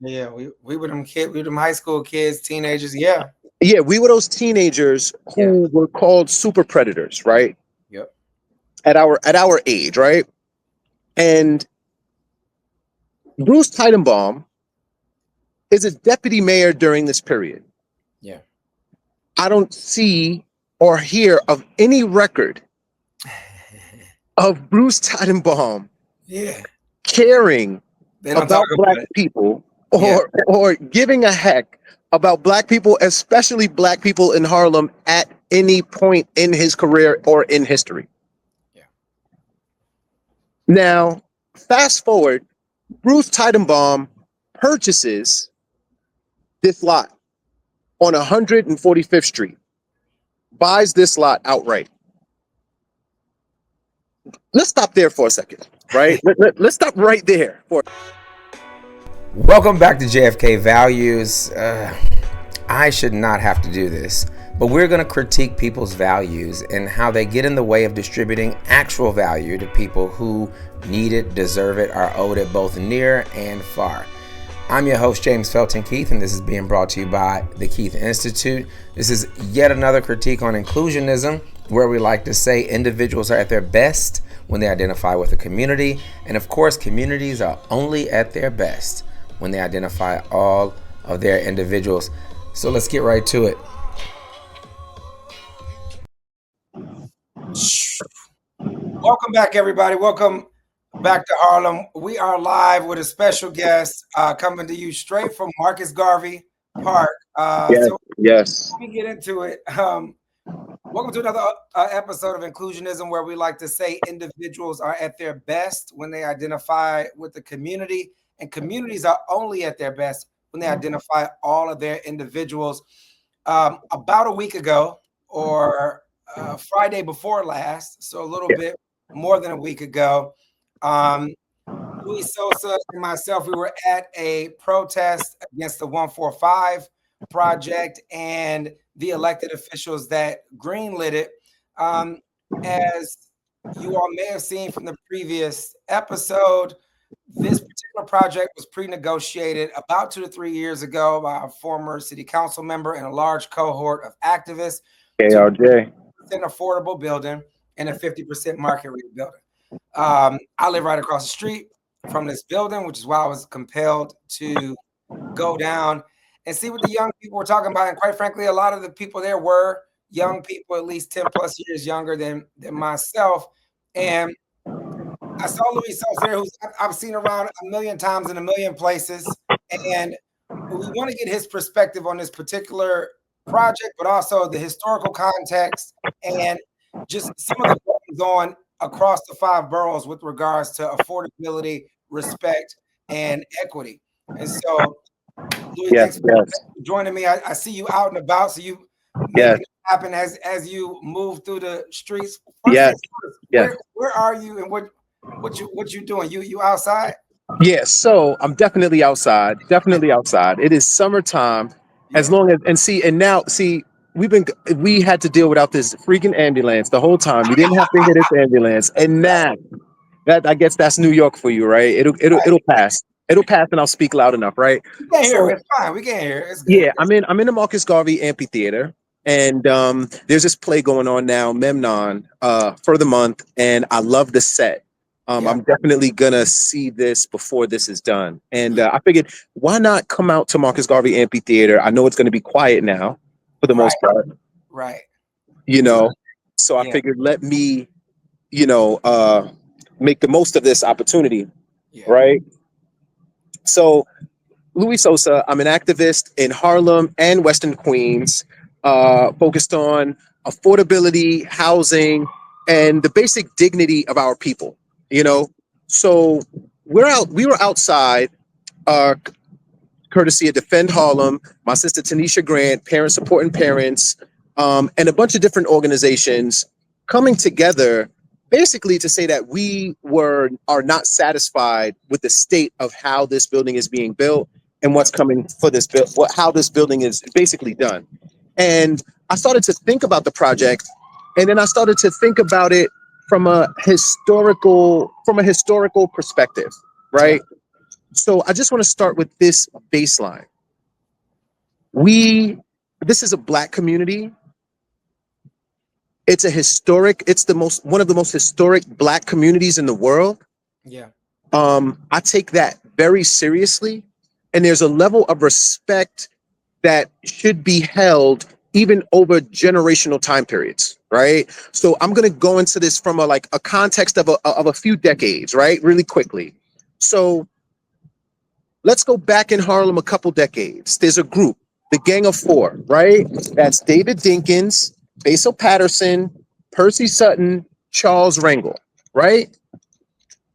Yeah, we were them kid, we were them high school kids, teenagers. Yeah, Yeah, we were those teenagers yeah, who were called super predators, right? yep, At our age, right? And Bruce Teidenbaum is a deputy mayor during this period. yeah. I don't see or hear of any record of Bruce Teidenbaum Yeah, caring they don't talk about black about it. people Yeah, or giving a heck about black people, especially black people in Harlem at any point in his career or in history. yeah, Now, fast forward, Bruce Teidenbaum purchases this lot on 145th Street, buys this lot outright. Let's stop there for a second, right? Let's stop right there for. Welcome back to JFK Values. I should not have to do this, but we're going to critique people's values and how they get in the way of distributing actual value to people who need it, deserve it, are owed it both near and far. I'm your host, James Felton Keith, and this is being brought to you by the Keith Institute. This is yet another critique on inclusionism, where we like to say individuals are at their best when they identify with a community, and of course, communities are only at their best when they identify all of their individuals. So let's get right to it. Welcome back, everybody. Welcome back to Harlem. We are live with a special guest coming to you straight from Marcus Garvey Park. Yes, So yes. let me get into it. Welcome to another episode of Inclusionism, where we like to say individuals are at their best when they identify with the community, and communities are only at their best when they identify all of their individuals. About a week ago, or Friday before last, so a little bit more than a week ago, Louie, Sosa, and myself, we were at a protest against the 145 project and the elected officials that greenlit it. As you all may have seen from the previous episode, this particular project was pre-negotiated about 2 to 3 years ago by a former city council member and a large cohort of activists to KRJ. an affordable building and a 50% market rate building. I live right across the street from this building, which is why I was compelled to go down and see what the young people were talking about. And quite frankly, a lot of the people there were young people, at least 10 plus years younger than myself. And I saw Louie Sosa there, who I've seen around a million times in a million places. And we want to get his perspective on this particular project, but also the historical context and just some of the goings on across the 5 boroughs with regards to affordability, respect, and equity. And so, Louis, Yes, thanks for yes, joining me. I see you out and about, so you yes, making it happen as you move through the streets. First yes, things first, yes. where are you and what you doing? You outside? Yeah, so I'm definitely outside. Definitely outside. It is summertime. As Yeah. long as and now see, we had to deal without this freaking ambulance the whole time. We didn't have to hear this ambulance, and now that I guess that's New York for you, right? It'll pass. It'll pass, and I'll speak loud enough, right? We can't hear So it. It's fine. We can't hear it. It's good. yeah, I'm in the Marcus Garvey Amphitheater, and there's this play going on now, Memnon, for the month, and I love the set. Yeah. I'm definitely gonna see this before this is done, and I figured why not come out to Marcus Garvey Amphitheater? I know it's gonna be quiet now for the Right. most part, Right. you know. So I Yeah. figured let me, you know, make the most of this opportunity, Yeah. right? So Louie Sosa. I'm an activist in Harlem and Western Queens, focused on affordability, housing, and the basic dignity of our people. You know, so we're out. We were outside, uh, courtesy of Defend Harlem, my sister Tanisha Grant, Parents Supporting Parents, and a bunch of different organizations coming together basically to say that are not satisfied with the state of how this building is being built and what's coming for this how this building is basically done. And I started to think about the project, and then I started to think about it from a historical perspective, Yeah. right? So I just want to start with this baseline. This is a black community. It's one of the most historic black communities in the world. Yeah. I take that very seriously, and there's a level of respect that should be held even over generational time periods, right? So I'm going to go into this from a context of a few decades, right? Really quickly. So let's go back in Harlem a couple decades. There's a group, the Gang of Four, right? That's David Dinkins, Basil Patterson, Percy Sutton, Charles Rangel, right?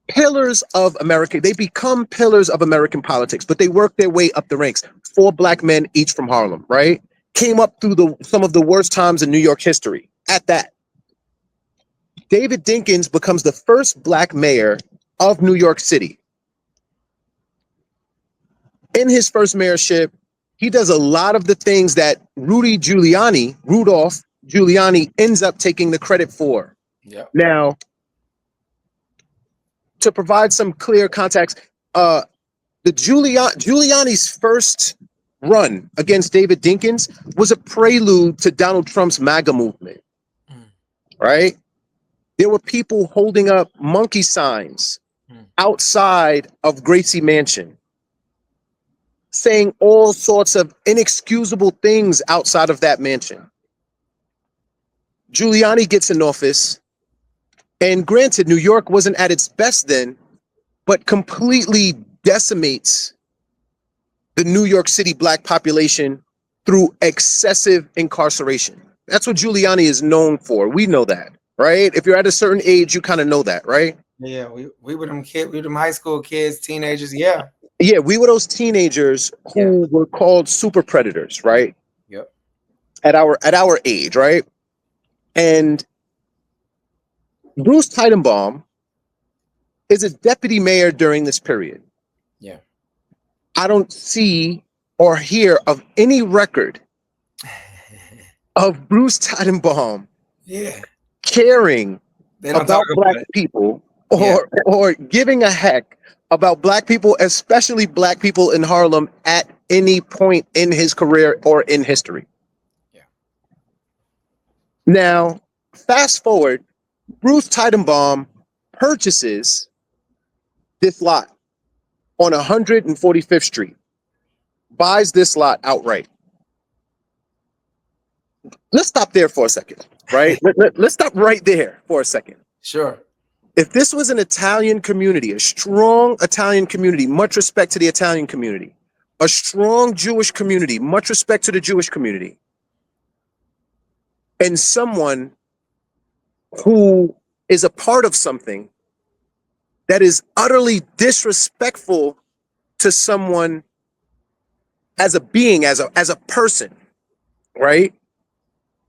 Pillars of America. They become pillars of American politics, but they work their way up the ranks. Four black men, each from Harlem, right? Came up through some of the worst times in New York history. At that, David Dinkins becomes the first black mayor of New York City. In his first mayorship, he does a lot of the things that Rudolph Giuliani ends up taking the credit for. Yeah. Now, to provide some clear context, Giuliani's first run against David Dinkins was a prelude to Donald Trump's MAGA movement, right? There were people holding up monkey signs outside of Gracie Mansion, saying all sorts of inexcusable things outside of that mansion. Giuliani gets in office, and granted, New York wasn't at its best then, but completely decimates the New York City black population through excessive incarceration. That's what Giuliani is known for. We know that, right? If you're at a certain age, you kind of know that, right? Yeah, we were them kids, we were them high school kids, teenagers. Yeah. Yeah, we were those teenagers who were called super predators, right? Yep. At our age, right? And Bruce Teidenbaum is a deputy mayor during this period. Yeah. I don't see or hear of any record of Bruce Teidenbaum caring about black people or giving a heck about black people, especially black people in Harlem at any point in his career or in history. Yeah. Now, fast forward, Bruce Teidenbaum purchases this lot on 145th Street, buys this lot outright. Let's stop there for a second, right? Let's stop right there for a second. Sure. If this was an Italian community, a strong Italian community, much respect to the Italian community, a strong Jewish community, much respect to the Jewish community, and someone who is a part of something that is utterly disrespectful to someone as a being, as a person, right?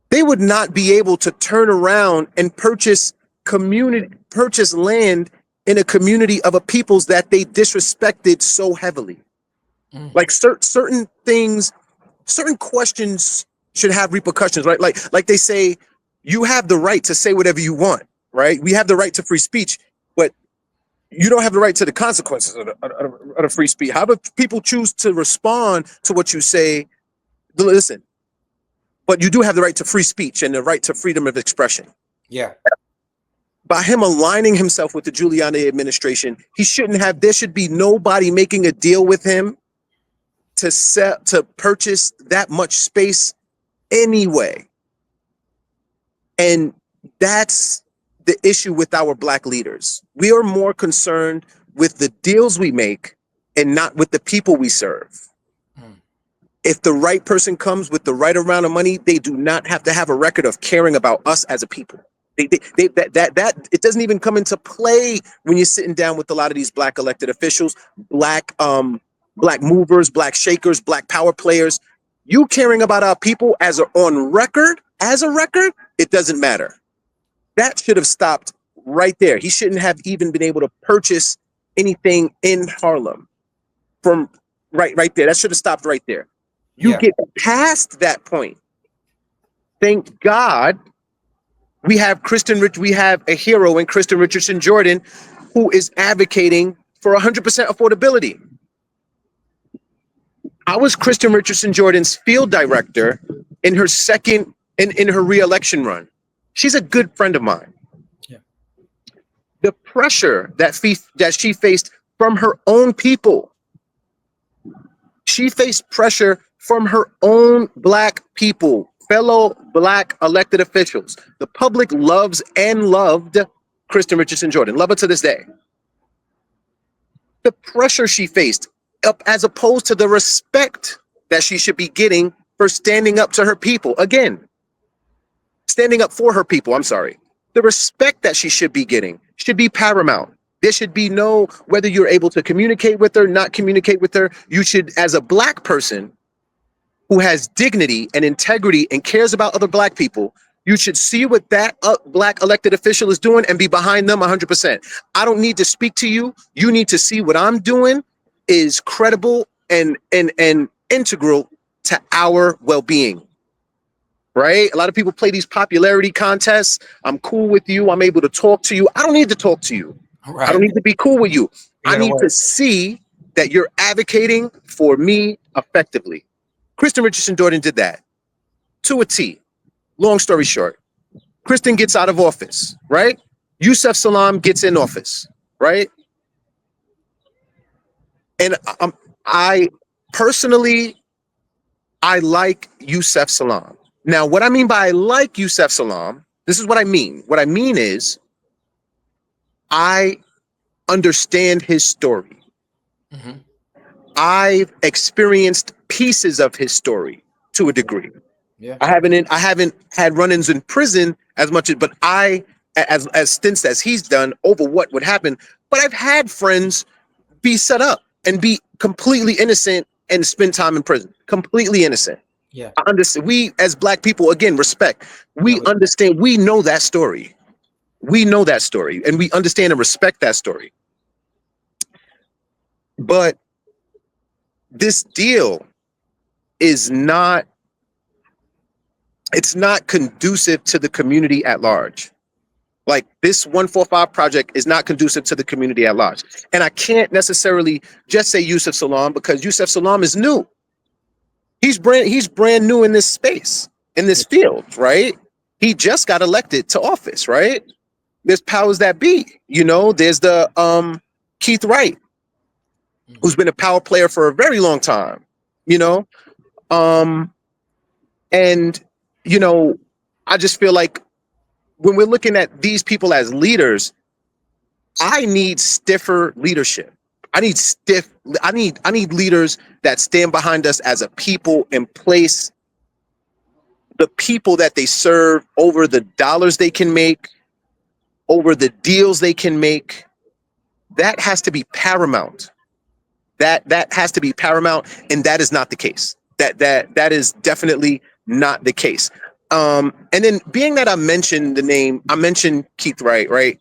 They would not be able to turn around and purchase land in a community of a peoples that they disrespected so heavily. Like certain things, certain questions should have repercussions, right? Like they say, you have the right to say whatever you want, right? We have the right to free speech, but you don't have the right to the consequences of the free speech. However people choose to respond to what you say, listen, but you do have the right to free speech and the right to freedom of expression. Yeah. By him aligning himself with the Giuliani administration, there should be nobody making a deal with him to purchase that much space anyway. And that's the issue with our black leaders. We are more concerned with the deals we make and not with the people we serve. If the right person comes with the right amount of money, they do not have to have a record of caring about us as a people. It doesn't even come into play when you're sitting down with a lot of these black elected officials, black movers, black shakers, black power players. You caring about our people as a record, it doesn't matter. That should have stopped right there. He shouldn't have even been able to purchase anything in Harlem from right there. That should have stopped right there. You get past that point. Thank God we have a hero in Kristen Richardson Jordan who is advocating for 100% affordability. How was Kristen Richardson Jordan's field director in her second in her re-election run? She's a good friend of mine. Yeah. The pressure that she faced from her own people. She faced pressure from her own Black people, fellow Black elected officials. The public loves and loved Kristen Richardson Jordan. Love her to this day. The pressure she faced, as opposed to the respect that she should be getting for standing up to her people. Again, standing up for her people, I'm sorry. The respect that she should be getting should be paramount. There should be no, whether you're able to communicate with her, not communicate with her, you should, as a Black person who has dignity and integrity and cares about other Black people, you should see what that Black elected official is doing and be behind them 100%. I don't need to speak to you. You need to see what I'm doing is credible and integral to our well-being. Right? A lot of people play these popularity contests. I'm cool with you. I'm able to talk to you. I don't need to talk to you. Right. I don't need to be cool with you. I need to see that you're advocating for me effectively. Kristen Richardson Jordan did that to a T. Long story short, Kristen gets out of office, right? Yusef Salaam gets in office, right? And I personally, I like Yusef Salaam. Now, what I mean by I like Yusef Salaam, this is what I mean. What I mean is I understand his story. Mm-hmm. I've experienced pieces of his story to a degree. Yeah. I haven't had run-ins in prison as much as, but as stints as he's done over what would happen. But I've had friends be set up and be completely innocent and spend time in prison. Completely innocent. Yeah. I understand. We as Black people, again, respect. We understand. We know that story. We know that story, and we understand and respect that story. But this deal is not, it's not conducive to the community at large. Like this 145 project is not conducive to the community at large. And I can't necessarily just say Yusef Salaam because Yusef Salaam is new. He's brand new in this space, in this field, right? He just got elected to office, right? There's powers that be, you know, there's the Keith Wright, who's been a power player for a very long time, you know? And, you know, I just feel like when we're looking at these people as leaders, I need stiffer leadership. I need leaders that stand behind us as a people and place the people that they serve over the dollars they can make, over the deals they can make. That has to be paramount. That has to be paramount, and that is not the case. That is definitely not the case. And then being that I mentioned Keith Wright, right?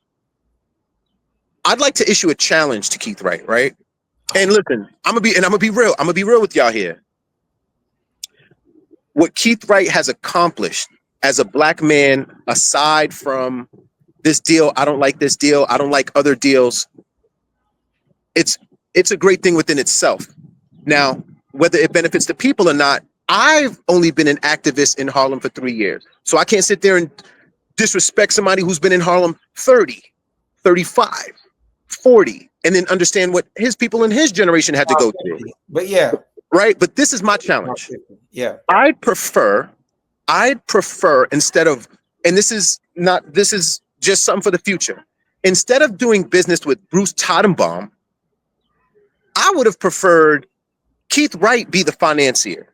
I'd like to issue a challenge to Keith Wright, right? And listen, I'm gonna be real with y'all here. What Keith Wright has accomplished as a Black man, aside from this deal, I don't like this deal, I don't like other deals. It's a great thing within itself. Now, whether it benefits the people or not, I've only been an activist in Harlem for 3 years. So I can't sit there and disrespect somebody who's been in Harlem 30, 35, 40, and then understand what his people in his generation had to go through. But yeah. Right? But this is my challenge. Yeah. I'd prefer instead of, and this is just something for the future. Instead of doing business with Bruce Tottenbaum, I would have preferred Keith Wright be the financier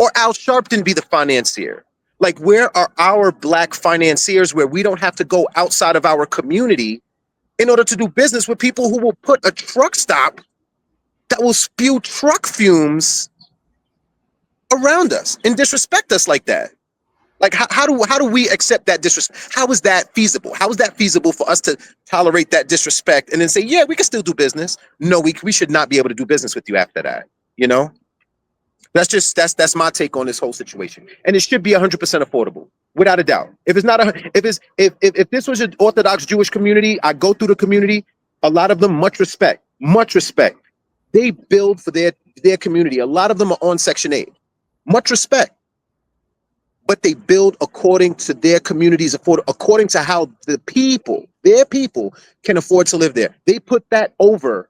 or Al Sharpton be the financier. Like, where are our Black financiers where we don't have to go outside of our community in order to do business with people who will put a truck stop that will spew truck fumes around us and disrespect us like that? Like, how do we accept that disrespect? How is that feasible? How is that feasible for us to tolerate that disrespect and then say, yeah, we can still do business? No, we should not be able to do business with you after that. You know, that's my take on this whole situation. And it should be 100% affordable, without a doubt. If it's not, if this was an Orthodox Jewish community, I go through the community, a lot of them, much respect. They build for their community. A lot of them are on Section 8. Much respect. But they build according to their communities, according to how their people can afford to live there. They put that over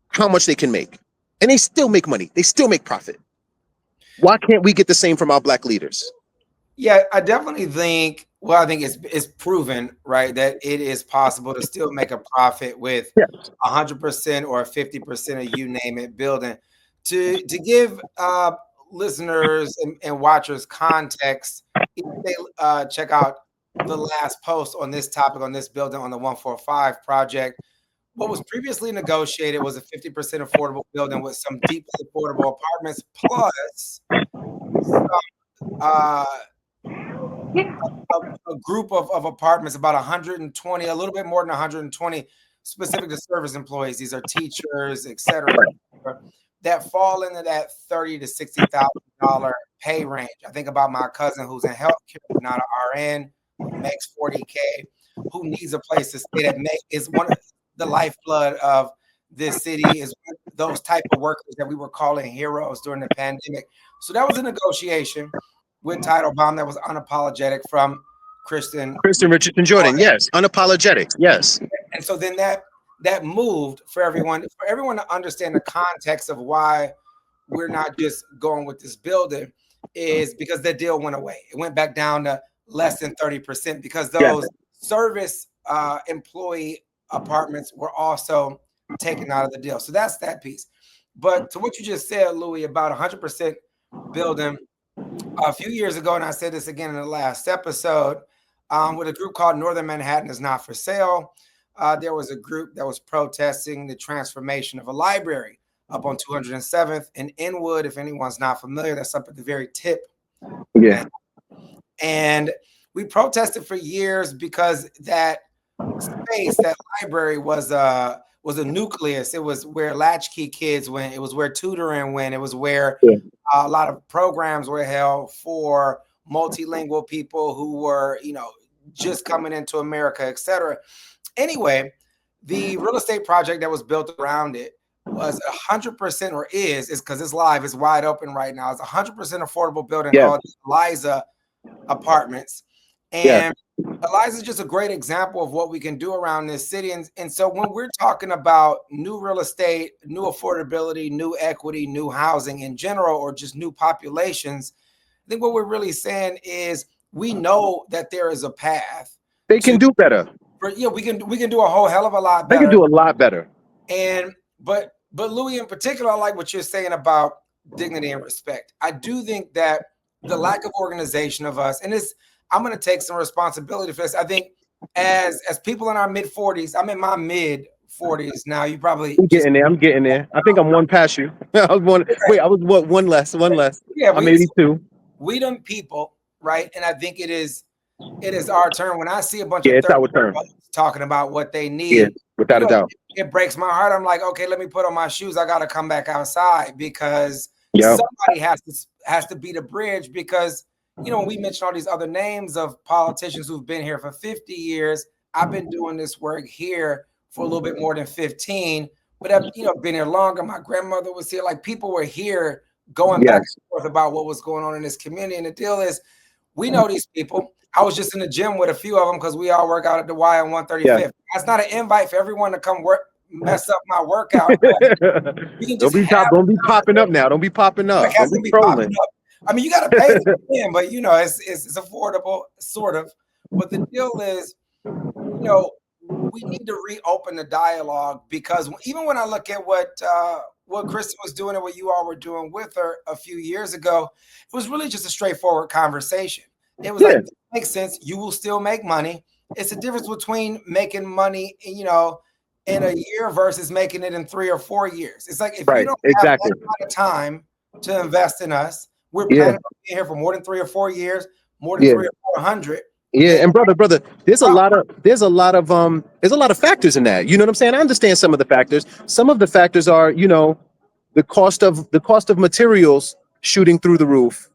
how much they can make. And they still make money. They still make profit. Why can't we get the same from our Black leaders? Yeah, I definitely think, well, I think it's proven, right, that it is possible to still make a profit with 100% or 50% of you name it building. To give listeners and watchers context, if they check out the last post on this topic, on this building, on the 145 project, what was previously negotiated was a 50% affordable building with some deeply affordable apartments plus a group of apartments, about 120, a little bit more than 120, specific to service employees. These are teachers, etc., that fall into that $30,000 to $60,000 pay range. I think about my cousin who's in healthcare, not an RN, who makes $40K, who needs a place to stay. That is one of the lifeblood of this city, is those type of workers that we were calling heroes during the pandemic. So that was a negotiation with Teitelbaum that was unapologetic from Kristen Richardson Jordan. Yes, unapologetic. Yes. And so then that moved for everyone to understand the context of why we're not just going with this building, is because the deal went away. It went back down to less than 30% because those service employee apartments were also taken out of the deal. So that's that piece. But to what you just said, Louie, about 100% building, a few years ago, and I said this again in the last episode, with a group called Northern Manhattan is Not for Sale, there was a group that was protesting the transformation of a library up on 207th in Inwood. If anyone's not familiar, that's up at the very tip. Yeah. And we protested for years because that space, that library was a nucleus. It was where latchkey kids went. It was where tutoring went. It was where a lot of programs were held for multilingual people who were, just coming into America, etc. Anyway, the real estate project that was built around it was 100%, or is because it's live, it's wide open right now. It's 100% affordable building called Eliza Apartments. And Eliza is just a great example of what we can do around this city. And so when we're talking about new real estate, new affordability, new equity, new housing in general, or just new populations, I think what we're really saying is we know that there is a path. They can do better. We can do a whole hell of a lot better. They can do a lot better. And but Louie, in particular, I like what you're saying about dignity and respect. I do think that the lack of organization of us, and I'm going to take some responsibility for this. I think as people in our mid 40s, I'm in my mid 40s now. You probably I'm getting there. I think I'm one past you. I was one. Wait, I was what? One less. Yeah, I'm 82. We done people, right? And I think it is our turn. When I see a bunch of it's our turn talking about what they need, without a doubt, it breaks my heart. I'm like, okay, let me put on my shoes. I got to come back outside because somebody has to be the bridge. Because when we mention all these other names of politicians who've been here for 50 years, I've been doing this work here for a little bit more than 15, but I've been here longer. My grandmother was here. Like, people were here going back and forth about what was going on in this community. And the deal is, we know these people. I was just in the gym with a few of them because we all work out at the Y on 135th. That's not an invite for everyone to come mess up my workout. Don't be popping up now. Don't be popping up. Don't be trolling. I mean, you got to pay to get in, but it's affordable, sort of. But the deal is, we need to reopen the dialogue, because even when I look at what Kristen was doing and what you all were doing with her a few years ago, it was really just a straightforward conversation. It was like, it makes sense. You will still make money. It's a difference between making money, in a year versus making it in 3 or 4 years. It's like, if you don't have that amount of time to invest in us, we're planning on being here for more than 3 or 4 years, more than 3 or 400. Yeah, and brother, there's a lot of factors in that. You know what I'm saying? I understand some of the factors. Some of the factors are, the cost of materials shooting through the roof.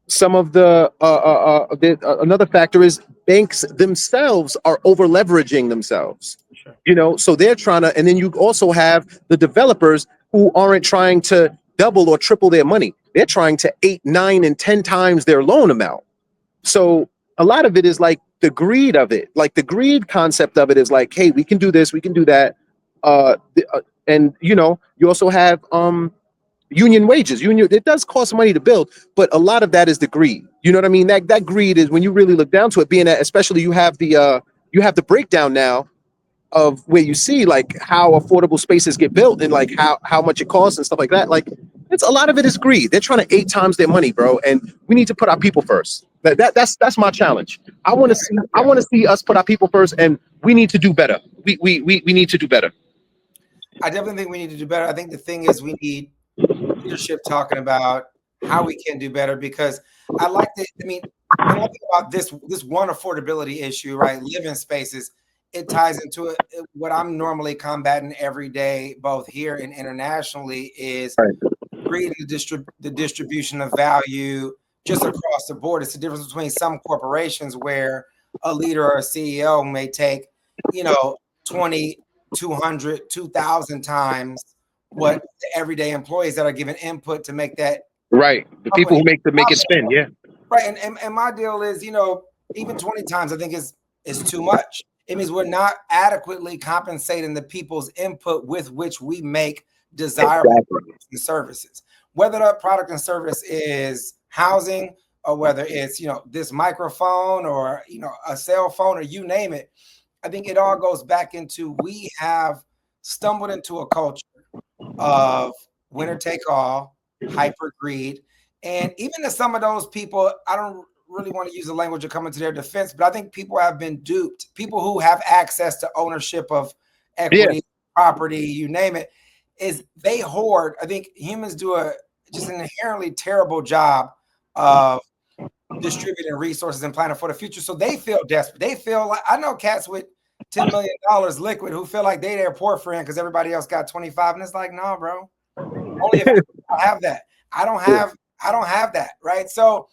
Some of another factor is banks themselves are over leveraging themselves. Sure. So they're trying to, and then you also have the developers who aren't trying to double or triple their money. They're trying to 8, 9, and 10 times their loan amount. So a lot of it is like the greed of it, like the greed concept of it is like, hey, we can do this, we can do that. And you know, you also have union wages. Union, it does cost money to build, but a lot of that is the greed. You know what I mean? That greed is when you really look down to it, being that especially you have the breakdown now of where you see like how affordable spaces get built and like how much it costs and stuff like that. Like it's a lot of it is greed. They're trying to 8 times their money, bro. And we need to put our people first. That's my challenge. I want to see us put our people first, and we need to do better. We need to do better. I definitely think we need to do better. I think the thing is we need leadership talking about how we can do better, because I like to, I mean, when I think about this one affordability issue, right? Living spaces, it ties into it. What I'm normally combating every day, both here and internationally, is creating the distribution of value just across the board. It's the difference between some corporations where a leader or a CEO may take, 20, 200, 2,000 times what the everyday employees that are given input to make that right. The people who make it spin, yeah. Right. And my deal is, even 20 times I think is too much. It means we're not adequately compensating the people's input with which we make desirable products and services. Whether that product and service is housing, or whether it's, this microphone or, a cell phone, or you name it, I think it all goes back into we have stumbled into a culture of winner take all, hyper greed. And even to some of those people, I don't really want to use the language of coming to their defense, but I think people have been duped. People who have access to ownership of equity, property, you name it, is they hoard. I think humans do just an inherently terrible job of distributing resources and planning for the future. So they feel desperate. They feel like, I know cats with $10 million liquid who feel like they their poor friend because everybody else got 25. And it's like, no, bro. Only if I have that. I don't have that, right? So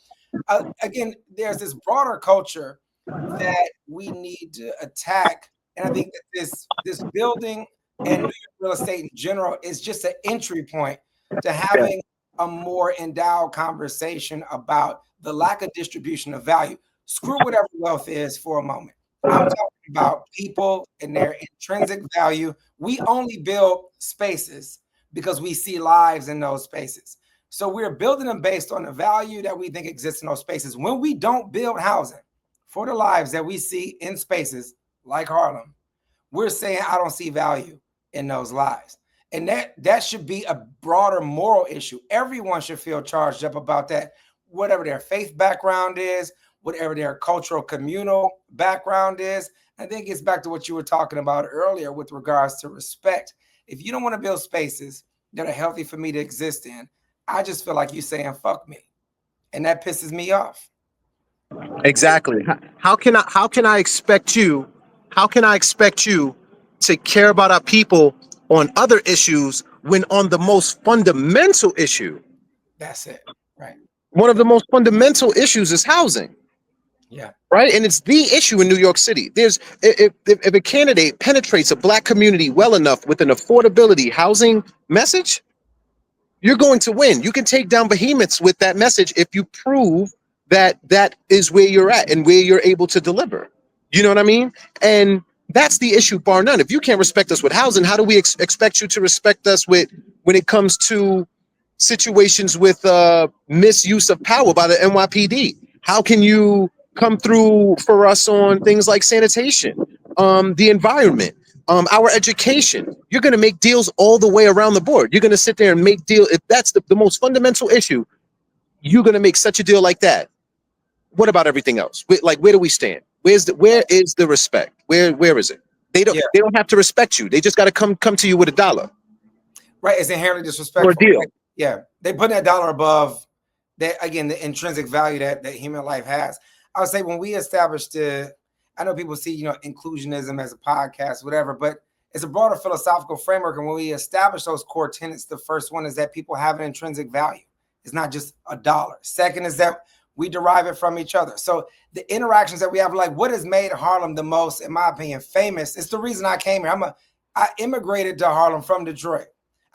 again, there's this broader culture that we need to attack, and I think that this building and real estate in general is just an entry point to having a more endowed conversation about the lack of distribution of value. Screw whatever wealth is for a moment. I'm talking about people and their intrinsic value. We only build spaces because we see lives in those spaces. So we're building them based on the value that we think exists in those spaces. When we don't build housing for the lives that we see in spaces like Harlem, we're saying I don't see value in those lives. And that should be a broader moral issue. Everyone should feel charged up about that, whatever their faith background is, whatever their cultural communal background is. I think it's back to what you were talking about earlier with regards to respect. If you don't want to build spaces that are healthy for me to exist in, I just feel like you're saying fuck me. And that pisses me off. Exactly. How can I expect you to care about our people on other issues when on the most fundamental issue? That's it. Right. One of the most fundamental issues is housing. Yeah. Right. And it's the issue in New York City. There's if a candidate penetrates a black community well enough with an affordability housing message, you're going to win. You can take down behemoths with that message if you prove that that is where you're at and where you're able to deliver. You know what I mean? And that's the issue, bar none. If you can't respect us with housing, how do we expect you to respect us with when it comes to situations with misuse of power by the NYPD? How can you come through for us on things like sanitation, the environment, our education? You're going to make deals all the way around the board. You're going to sit there and make deals. If that's the most fundamental issue, you're going to make such a deal like that. What about everything else? Where do we stand? Where is the respect? Where is it? They don't have to respect you. They just got to come to you with $1. Right. It's inherently disrespectful. Or a deal. Yeah. They put that dollar above that, again, the intrinsic value that human life has. I would say when we established I know people see, inclusionism as a podcast, whatever, but it's a broader philosophical framework. And when we establish those core tenets, the first one is that people have an intrinsic value. It's not just $1. Second is that we derive it from each other. So the interactions that we have, like what has made Harlem the most, in my opinion, famous, it's the reason I came here. I immigrated to Harlem from Detroit.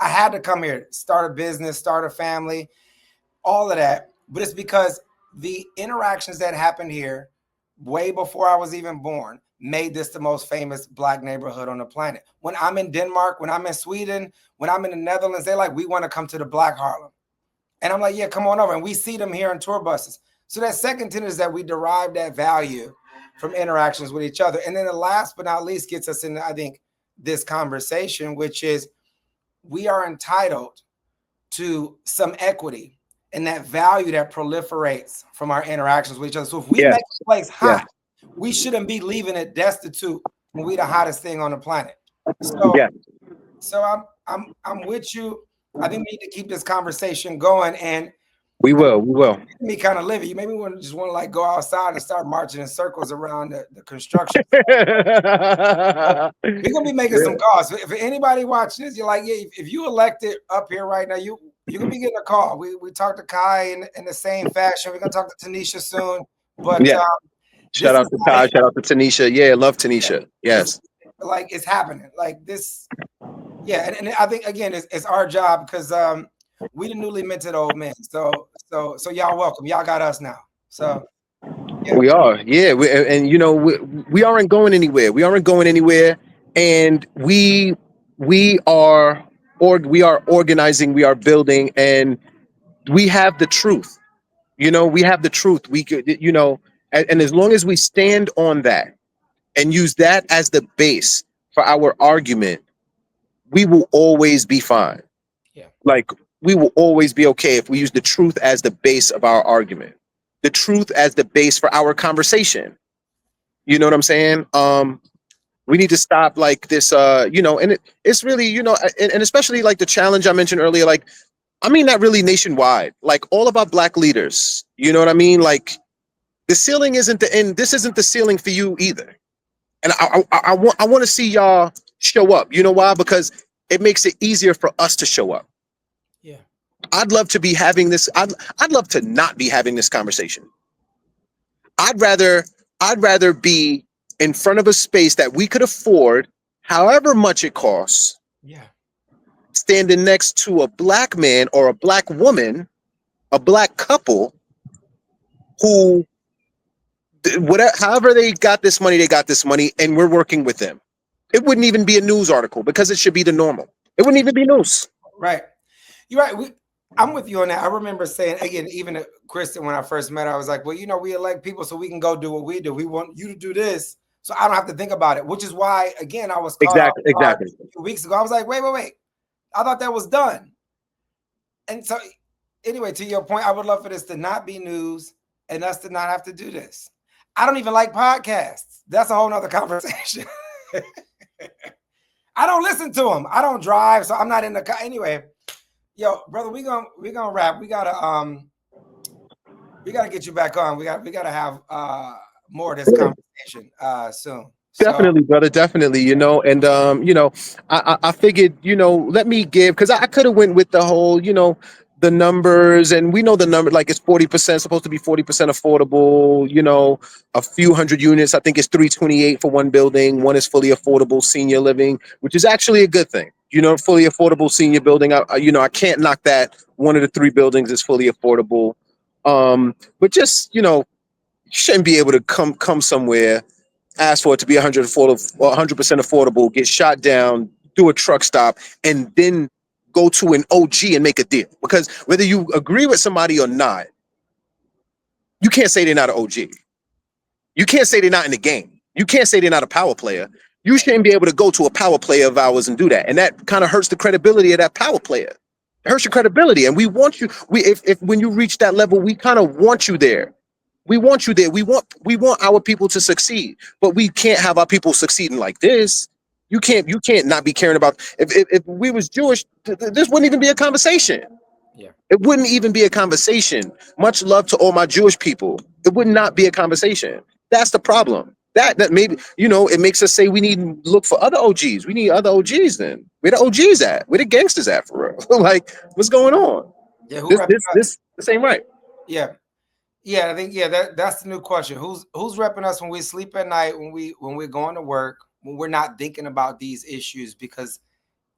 I had to come here, start a business, start a family, all of that. But it's because the interactions that happened here way before I was even born made this the most famous Black neighborhood on the planet. When I'm in Denmark, when I'm in Sweden, when I'm in the Netherlands, they're like, we want to come to the Black Harlem. And I'm like, yeah, come on over. And we see them here on tour buses. So that second tenet is that we derive that value from interactions with each other. And then the last but not least gets us into, I think, this conversation, which is we are entitled to some equity and that value that proliferates from our interactions with each other. So if we make a place hot, we shouldn't be leaving it destitute when we the hottest thing on the planet. So I'm with you. I think we need to keep this conversation going, and we will. Me kind of live it. You maybe want to like go outside and start marching in circles around the construction. We're gonna be making some calls. If anybody watching this, you're like, yeah, if you elected up here right now, you're gonna be getting a call. We talked to Kai in the same fashion. We're gonna talk to Tanisha soon. But shout out to Kai, shout out to Tanisha. Yeah, love Tanisha. Yes. It's happening. Like this. Yeah, and I think again it's our job because we the newly minted old men. So y'all welcome. Y'all got us now. So we are. Yeah, and you know we aren't going anywhere. We aren't going anywhere, and we are organizing. We are building, and we have the truth. You know, we have the truth. We could, you know, and as long as we stand on that and use that as the base for our argument, we will always be fine. Yeah. Like we will always be okay if we use the truth as the base of our argument, the truth as the base for our conversation. You know what I'm saying? We need to stop like this, you know, and it's really, you know, and especially like the challenge I mentioned earlier, like, I mean, not really nationwide, like all about Black leaders. You know what I mean? Like the ceiling isn't the end. This isn't the ceiling for you either. And I want to see y'all show up. You know why? Because it makes it easier for us to show up. Yeah. I'd love to be having this. I'd love to not be having this conversation. I'd rather be in front of a space that we could afford, however much it costs. Yeah. Standing next to a Black man or a Black woman, a Black couple who, whatever, however they got this money, and we're working with them. It wouldn't even be a news article because it should be the normal. It wouldn't even be news. Right. You're right. I'm with you on that. I remember saying, again, even to Kristen, when I first met her, I was like, well, you know, we elect people so we can go do what we do. We want you to do this so I don't have to think about it, which is why, again, I was exactly a few weeks ago. I was like, wait. I thought that was done. And so anyway, to your point, I would love for this to not be news and us to not have to do this. I don't even like podcasts. That's a whole nother conversation. I don't listen to them. I don't drive, so I'm not in the car. Anyway, yo, brother, we gonna wrap. We gotta get you back on. We gotta have more of this conversation soon. Definitely, brother. Definitely, you know, and you know, I figured, you know, let me give, because I could have went with the whole, you know, the numbers, and we know the number, like it's 40%, supposed to be 40% affordable, you know, a few hundred units. I think it's 328 for one building. One is fully affordable senior living, which is actually a good thing. You know, fully affordable senior building. You know, I can't knock that. One of the three buildings is fully affordable. But just, you know, you shouldn't be able to come somewhere, ask for it to be 100% affordable, get shot down, do a truck stop, and then go to an OG and make a deal. Because whether you agree with somebody or not, you can't say they're not an OG. You can't say they're not in the game. You can't say they're not a power player. You shouldn't be able to go to a power player of ours and do that. And that kind of hurts the credibility of that power player. It hurts your credibility. And we want you, if when you reach that level, we kind of want you there. We want you there. We want our people to succeed, but we can't have our people succeeding like this. You can't not be caring about. If we was Jewish, this wouldn't even be a conversation. Yeah, it wouldn't even be a conversation. Much love to all my Jewish people. It would not be a conversation. That's the problem. That maybe, you know, it makes us say we need to look for other OGs. We need other OGs. Then where the OGs at? Where the gangsters at for real? Like, what's going on? Yeah, this ain't right. Yeah. I think that's the new question. Who's repping us when we sleep at night, when we're going to work, when we're not thinking about these issues? Because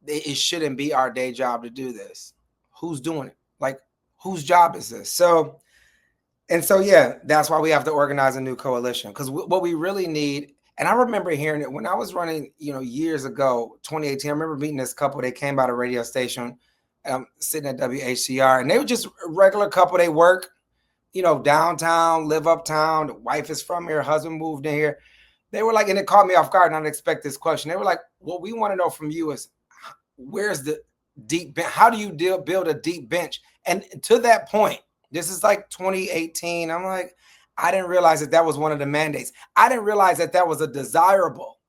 it shouldn't be our day job to do this. Who's doing it? Like, whose job is this? So yeah, that's why we have to organize a new coalition, because what we really need. And I remember hearing it when I was running, years ago, 2018. I remember meeting this couple. They came by the radio station, sitting at WHCR, and they were just a regular couple. They work, downtown, live uptown. The wife is from here, husband moved in here. They were like, and it caught me off guard, and I didn't expect this question. They were like, what we want to know from you is, where's the deep bench? How do you build a deep bench? And to that point, this is like 2018. I'm like, I didn't realize that was one of the mandates. I didn't realize that was a desirable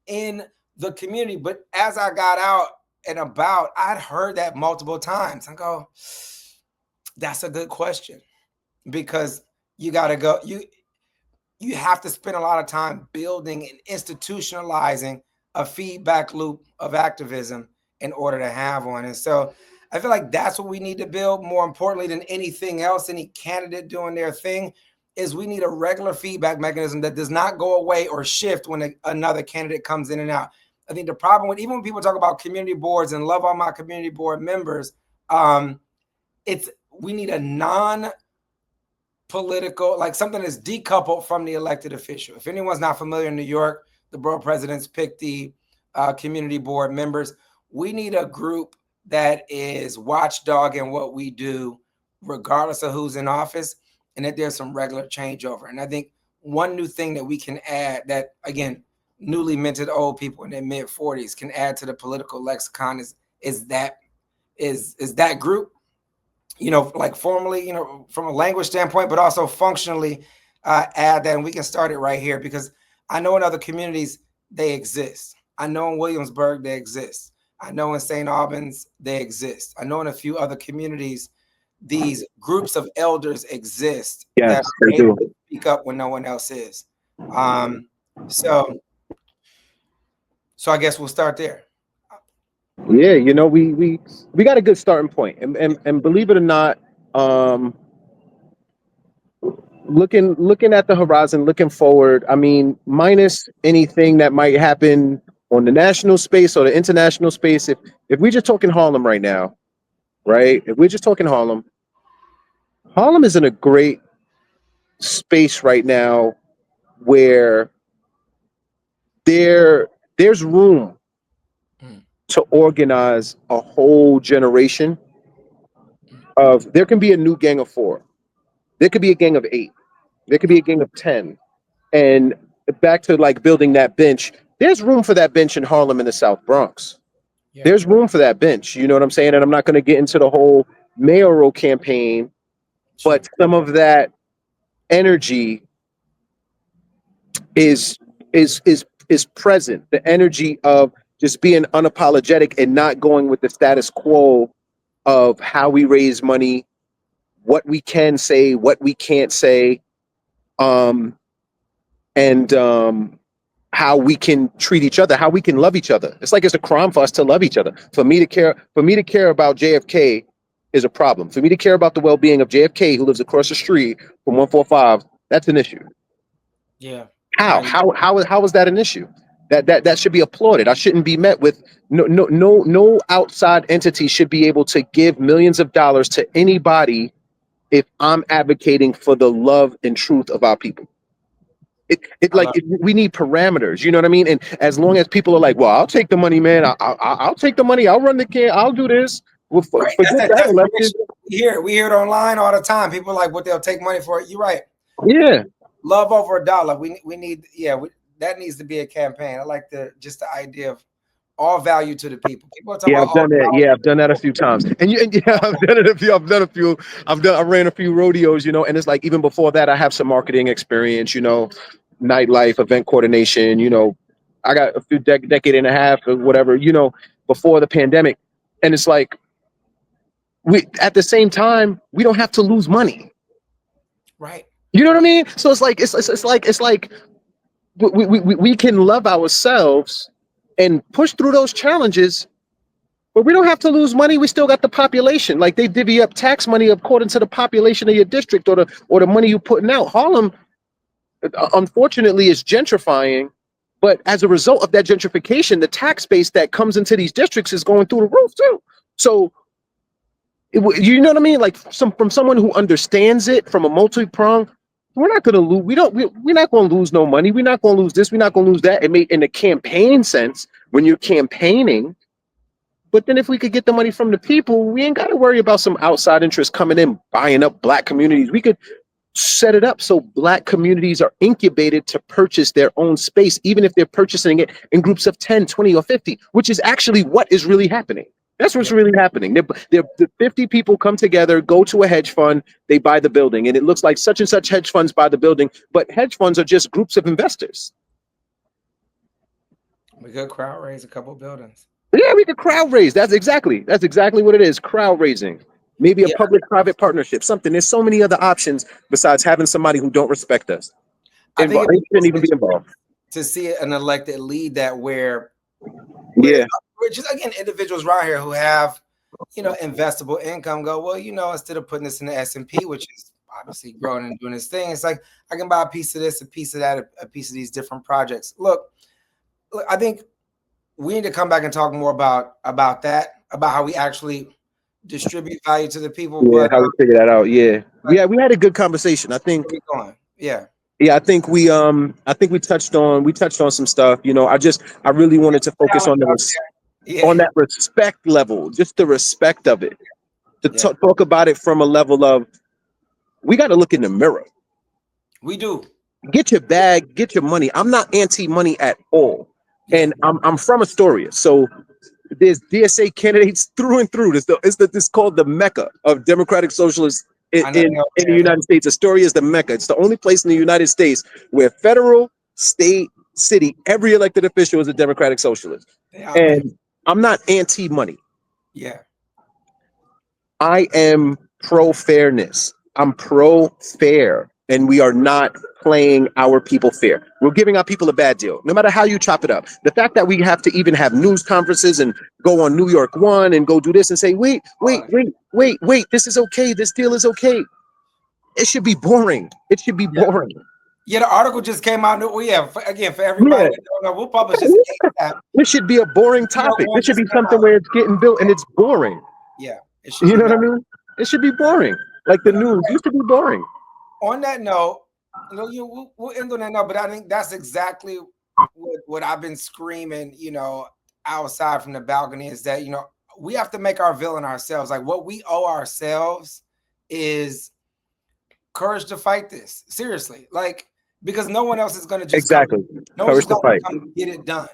in the community. But as I got out and about, I'd heard that multiple times. I go, that's a good question, because you got to go. You have to spend a lot of time building and institutionalizing a feedback loop of activism in order to have one. And so I feel like that's what we need to build. More importantly than anything else, any candidate doing their thing, is we need a regular feedback mechanism that does not go away or shift when another candidate comes in and out. I think the problem with, even when people talk about community boards, and love all my community board members, we need a non-political, like something that's decoupled from the elected official. If anyone's not familiar, in New York, the borough presidents pick the community board members. We need a group that is watchdogging what we do, regardless of who's in office, and that there's some regular changeover. And I think one new thing that we can add, that, again, newly minted old people in their mid-40s can add to the political lexicon, is that group, like formally, from a language standpoint, but also functionally add that. And we can start it right here, because I know in other communities they exist. I know in Williamsburg they exist. I know in St. Albans they exist. I know in a few other communities these groups of elders exist, Yes, that they do. speak up when no one else is. So I guess we'll start there. Yeah, we got a good starting point, and believe it or not, looking at the horizon, looking forward. I mean, minus anything that might happen on the national space or the international space. If we're just talking Harlem right now, right? If we're just talking Harlem is in a great space right now where there's room to organize a whole generation of. There can be a new gang of 4. There could be a gang of 8. There could be a gang of 10. And back to like building that bench, there's room for that bench in Harlem in the South Bronx. Yeah. There's room for that bench. You know what I'm saying? And I'm not going to get into the whole mayoral campaign, but some of that energy is present. The energy of just being unapologetic and not going with the status quo of how we raise money, what we can say, what we can't say, and how we can treat each other, how we can love each other. It's like it's a crime for us to love each other. For me to care about JFK is a problem. For me to care about the well-being of JFK, who lives across the street from 145, that's an issue. Yeah. How is that an issue? That should be applauded. I shouldn't be met with no outside entity should be able to give millions of dollars to anybody if I'm advocating for the love and truth of our people. We need parameters, you know what I mean? And as long as people are like, well, I'll take the money, man. I'll take the money. I'll run the can. I'll do this. We hear it online all the time. People are like, what they'll take money for it. You're right. Yeah. Love over a dollar. We need, that needs to be a campaign. I like the idea of all value to the people. People are talking I've done that. Yeah, I've done that a few times. I've done it a few. I ran a few rodeos, and it's like, even before that, I have some marketing experience, nightlife, event coordination, I got a few decade and a half or whatever, before the pandemic. And it's like, at the same time, we don't have to lose money. Right. You know what I mean? So it's like we can love ourselves and push through those challenges, but we don't have to lose money. We still got the population. Like, they divvy up tax money according to the population of your district or the money you're putting out. Harlem, unfortunately, is gentrifying, But as a result of that gentrification, the tax base that comes into these districts is going through the roof too. So you know what I mean? Like from someone who understands it from a multi-prong, we're not going to lose. We're not going to lose no money. We're not going to lose this. We're not going to lose that. It may in the campaign sense when you're campaigning. But then if we could get the money from the people, we ain't got to worry about some outside interest coming in, buying up black communities. We could set it up so black communities are incubated to purchase their own space, even if they're purchasing it in groups of 10, 20, or 50, which is actually what is really happening. That's what's really happening. The 50 people come together, go to a hedge fund, they buy the building, and it looks like such and such hedge funds buy the building, but hedge funds are just groups of investors. We could crowd raise a couple buildings. Yeah, we could crowd raise. That's exactly what it is. Crowd raising. Maybe a public-private partnership, something. There's so many other options besides having somebody who don't respect us. I think They shouldn't even be involved. To see an elected lead that where we're just again individuals around here who have investable income go, well, instead of putting this in the S&P, which is obviously growing and doing its thing, it's like I can buy a piece of this, a piece of that, a piece of these different projects. Look, I think we need to come back and talk more about that, about how we actually distribute value to the people. Yeah, how we figure that out. Yeah, we had a good conversation. I think. Yeah, I think we touched on some stuff. I really wanted to focus on that respect level, just the respect of it. To talk about it from a level of we got to look in the mirror. We do. Get your bag, get your money. I'm not anti-money at all. And I'm from Astoria, so there's DSA candidates through and through. It's called the Mecca of Democratic Socialists in the United States. Astoria is the Mecca. It's the only place in the United States where federal, state, city, every elected official is a Democratic Socialist. And I'm not anti-money. Yeah. I am pro-fairness. I'm pro-fair. And we are not playing our people fair. We're giving our people a bad deal, no matter how you chop it up. The fact that we have to even have news conferences and go on New York One and go do this and say, wait, this is okay. This deal is okay. It should be boring. It should be boring. Yeah, the article just came out. For everybody that don't know, we'll publish this. This should be a boring topic. This should be something where it's getting built and it's boring. Yeah. You know what I mean? It should be boring. Like the news used to be boring. On that note, we'll end on that note, but I think that's exactly what I've been screaming, outside from the balcony is that, we have to make our villain ourselves. Like what we owe ourselves is courage to fight this. Seriously. Like, because no one else is going to just courage to fight. Get it done.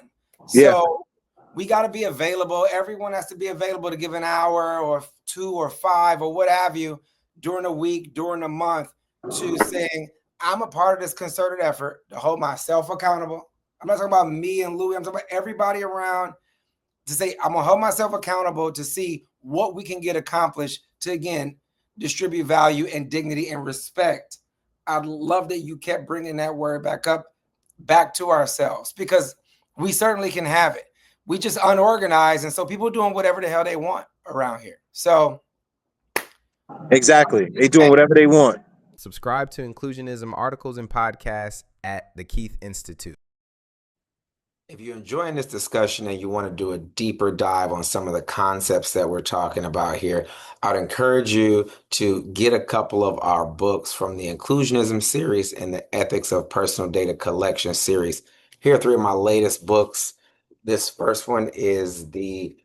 Yeah. So we got to be available. Everyone has to be available to give an hour or 2 or 5 or what have you during a week, during a month, to saying, I'm a part of this concerted effort to hold myself accountable. I'm not talking about me and Louie. I'm talking about everybody around to say, I'm going to hold myself accountable to see what we can get accomplished to, again, distribute value and dignity and respect. I'd love that you kept bringing that word back to ourselves, because we certainly can have it. We just unorganized. And so people doing whatever the hell they want around here. So. Exactly. They doing whatever they want. Subscribe to Inclusionism articles and podcasts at the Keith Institute. If you're enjoying this discussion and you want to do a deeper dive on some of the concepts that we're talking about here, I'd encourage you to get a couple of our books from the Inclusionism series and the Ethics of Personal Data Collection series. Here are 3 of my latest books. This first one is the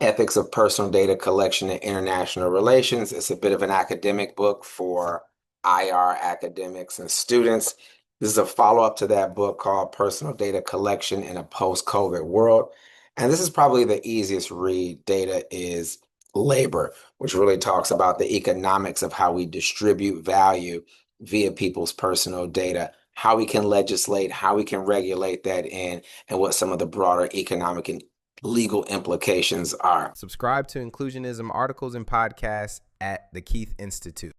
Ethics of Personal Data Collection and International Relations. It's a bit of an academic book for IR academics and students. This is a follow-up to that book called Personal Data Collection in a Post-COVID World. And this is probably the easiest read. Data is Labor, which really talks about the economics of how we distribute value via people's personal data, how we can legislate, how we can regulate that in, and what some of the broader economic and legal implications are. Subscribe to Inclusionism articles and podcasts at the Keith Institute.